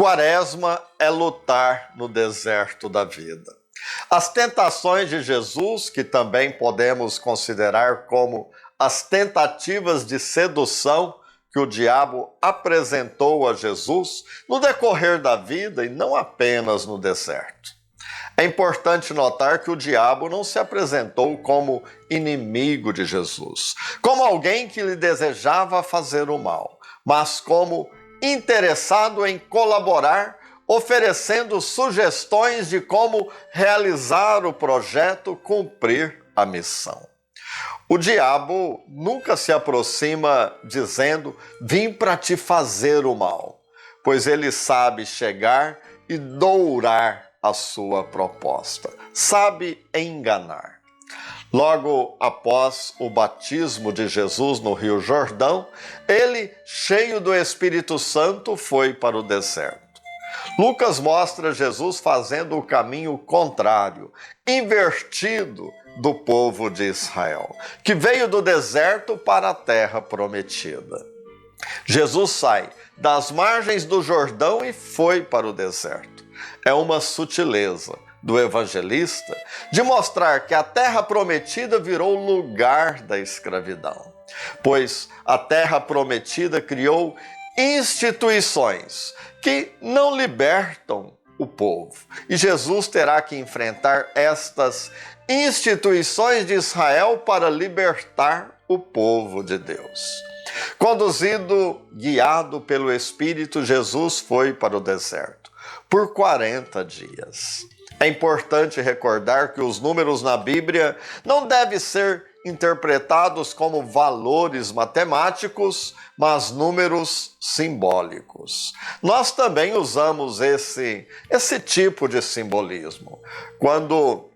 Quaresma é lutar no deserto da vida. As tentações de Jesus, que também podemos considerar como as tentativas de sedução que o diabo apresentou a Jesus no decorrer da vida e não apenas no deserto. É importante notar que o diabo não se apresentou como inimigo de Jesus, como alguém que lhe desejava fazer o mal, mas como interessado em colaborar, oferecendo sugestões de como realizar o projeto, cumprir a missão. O diabo nunca se aproxima dizendo: vim para te fazer o mal, pois ele sabe chegar e dourar a sua proposta, sabe enganar. Logo após o batismo de Jesus no Rio Jordão, ele, cheio do Espírito Santo, foi para o deserto. Lucas mostra Jesus fazendo o caminho contrário, invertido do povo de Israel, que veio do deserto para a terra prometida. Jesus sai das margens do Jordão e foi para o deserto. É uma sutileza do evangelista de mostrar que a terra prometida virou lugar da escravidão, pois a terra prometida criou instituições que não libertam o povo, e Jesus terá que enfrentar estas instituições de Israel para libertar o povo de Deus. Conduzido, guiado pelo Espírito, Jesus foi para o deserto por 40 dias. É importante recordar que os números na Bíblia não devem ser interpretados como valores matemáticos, mas números simbólicos. Nós também usamos esse tipo de simbolismo. Quando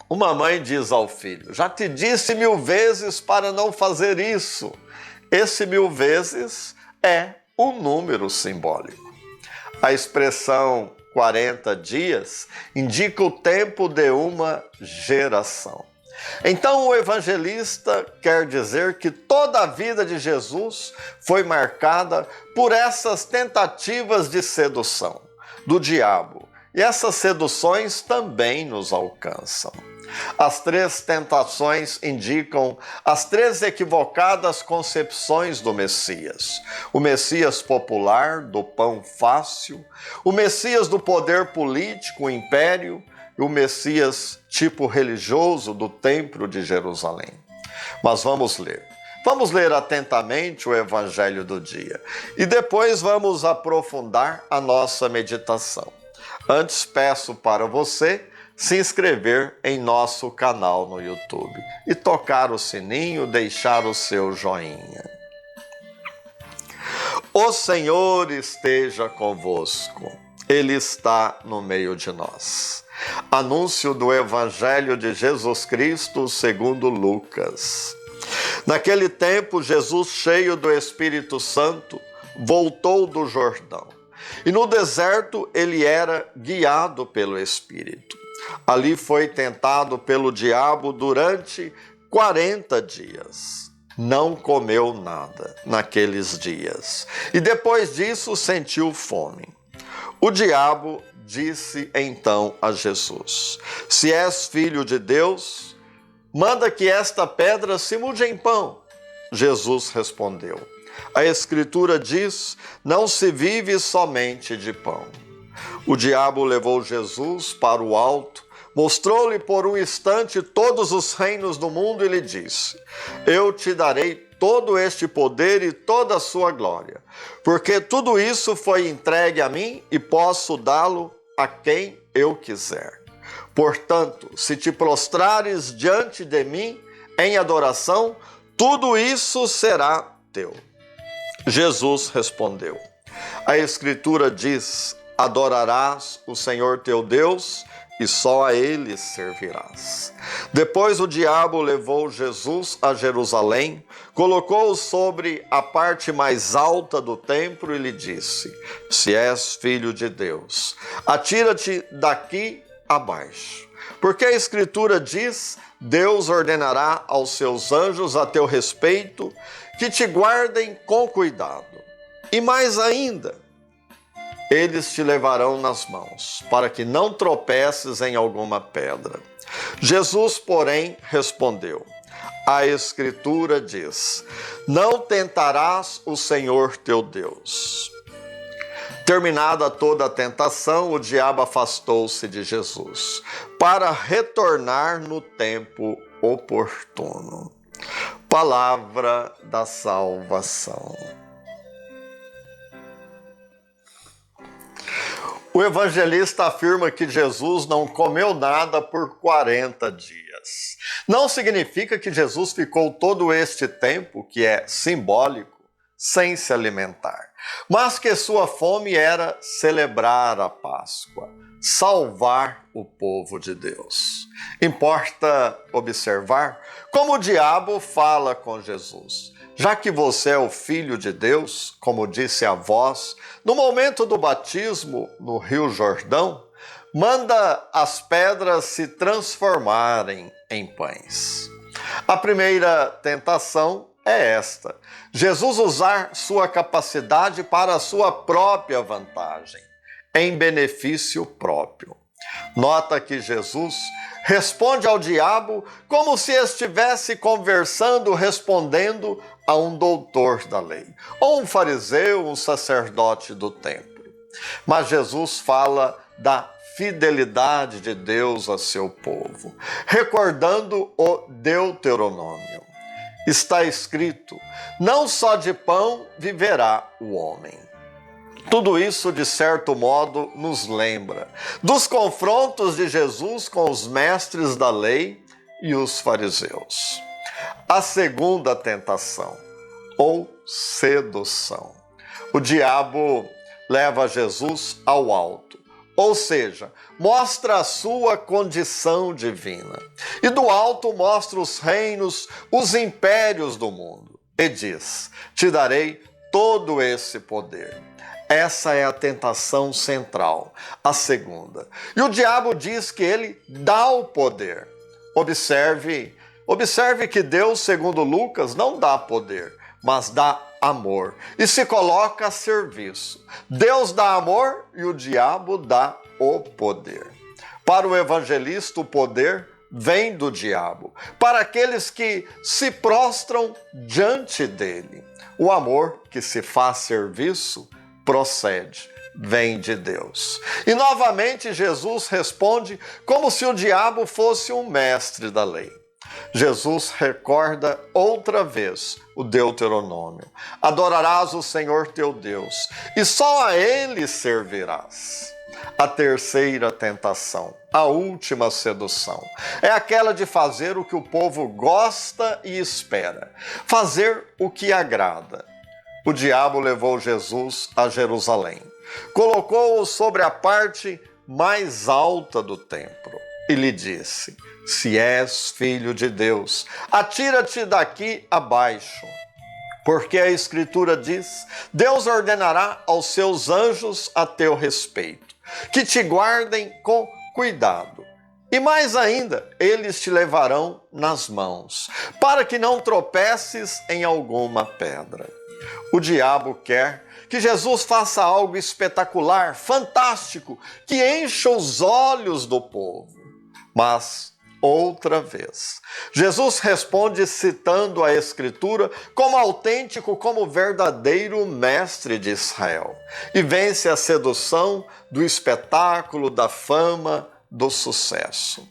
uma mãe diz ao filho: já te disse 1000 vezes para não fazer isso. Esse 1000 vezes é um número simbólico. A expressão 40 dias indica o tempo de uma geração. Então o evangelista quer dizer que toda a vida de Jesus foi marcada por essas tentativas de sedução do diabo. E essas seduções também nos alcançam. As 3 tentações indicam as 3 equivocadas concepções do Messias. O Messias popular, do pão fácil, o Messias do poder político, o império, e o Messias tipo religioso do Templo de Jerusalém. Mas vamos ler atentamente o Evangelho do dia e depois vamos aprofundar a nossa meditação. Antes peço para você se inscrever em nosso canal no YouTube e tocar o sininho, deixar o seu joinha. O Senhor esteja convosco, Ele está no meio de nós. Anúncio do Evangelho de Jesus Cristo segundo Lucas. Naquele tempo, Jesus, cheio do Espírito Santo, voltou do Jordão. E no deserto ele era guiado pelo Espírito. Ali foi tentado pelo diabo durante 40 dias. Não comeu nada naqueles dias. E depois disso sentiu fome. O diabo disse então a Jesus: se és filho de Deus, manda que esta pedra se mude em pão. Jesus respondeu: a Escritura diz, não se vive somente de pão. O diabo levou Jesus para o alto, mostrou-lhe por um instante todos os reinos do mundo e lhe disse: eu te darei todo este poder e toda a sua glória, porque tudo isso foi entregue a mim e posso dá-lo a quem eu quiser. Portanto, se te prostrares diante de mim em adoração, tudo isso será teu. Jesus respondeu: a Escritura diz, adorarás o Senhor teu Deus e só a Ele servirás. Depois o diabo levou Jesus a Jerusalém, colocou-o sobre a parte mais alta do templo e lhe disse: se és filho de Deus, atira-te daqui abaixo. Porque a Escritura diz, Deus ordenará aos seus anjos a teu respeito, que te guardem com cuidado. E mais ainda, eles te levarão nas mãos, para que não tropeces em alguma pedra. Jesus, porém, respondeu: a Escritura diz: não tentarás o Senhor teu Deus. Terminada toda a tentação, o diabo afastou-se de Jesus, para retornar no tempo oportuno. Palavra da salvação. O evangelista afirma que Jesus não comeu nada por 40 dias. Não significa que Jesus ficou todo este tempo, que é simbólico, sem se alimentar, mas que sua fome era celebrar a Páscoa, salvar o povo de Deus. Importa observar como o diabo fala com Jesus. Já que você é o Filho de Deus, como disse a vós, no momento do batismo no Rio Jordão, manda as pedras se transformarem em pães. A primeira tentação é esta: Jesus usar sua capacidade para a sua própria vantagem, em benefício próprio. Nota que Jesus responde ao diabo como se estivesse conversando, respondendo a um doutor da lei, ou um fariseu, um sacerdote do templo. Mas Jesus fala da fidelidade de Deus a seu povo, recordando o Deuteronômio. Está escrito: não só de pão viverá o homem. Tudo isso, de certo modo, nos lembra dos confrontos de Jesus com os mestres da lei e os fariseus. A segunda tentação, ou sedução. O diabo leva Jesus ao alto, ou seja, mostra a sua condição divina. E do alto mostra os reinos, os impérios do mundo. E diz: te darei todo esse poder. Essa é a tentação central, a segunda. E o diabo diz que ele dá o poder. Observe que Deus, segundo Lucas, não dá poder, mas dá amor. E se coloca a serviço. Deus dá amor e o diabo dá o poder. Para o evangelista, o poder vem do diabo. Para aqueles que se prostram diante dele, o amor que se faz serviço procede, vem de Deus. E novamente Jesus responde como se o diabo fosse um mestre da lei. Jesus recorda outra vez o Deuteronômio: adorarás o Senhor teu Deus e só a ele servirás. A terceira tentação, a última sedução, é aquela de fazer o que o povo gosta e espera, fazer o que agrada. O diabo levou Jesus a Jerusalém, colocou-o sobre a parte mais alta do templo e lhe disse: se és filho de Deus, atira-te daqui abaixo. Porque a Escritura diz: Deus ordenará aos seus anjos a teu respeito, que te guardem com cuidado. E mais ainda, eles te levarão nas mãos, para que não tropeces em alguma pedra. O diabo quer que Jesus faça algo espetacular, fantástico, que encha os olhos do povo. Mas, outra vez, Jesus responde citando a Escritura como autêntico, como verdadeiro mestre de Israel, e vence a sedução do espetáculo, da fama, do sucesso.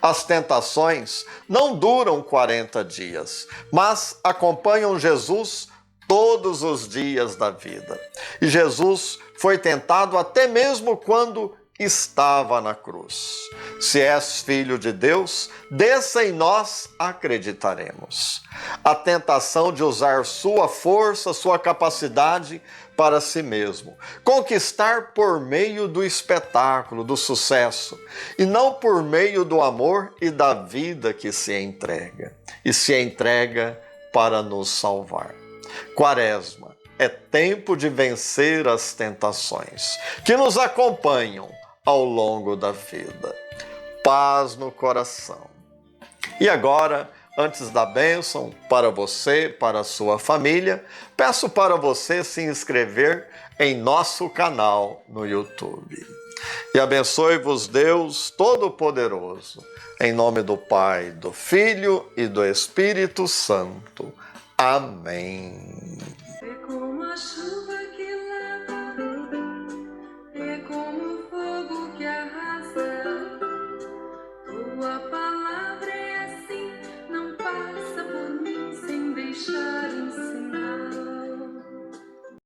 As tentações não duram 40 dias, mas acompanham Jesus todos os dias da vida. E Jesus foi tentado até mesmo quando estava na cruz. Se és filho de Deus, desça e nós acreditaremos. A tentação de usar sua força, sua capacidade para si mesmo, conquistar por meio do espetáculo, do sucesso, e não por meio do amor e da vida que se entrega, e se entrega para nos salvar. Quaresma é tempo de vencer as tentações que nos acompanham ao longo da vida. Paz no coração. E agora, antes da bênção para você, para a sua família, peço para você se inscrever em nosso canal no YouTube. E abençoe-vos Deus Todo-Poderoso, em nome do Pai, do Filho e do Espírito Santo. Amém.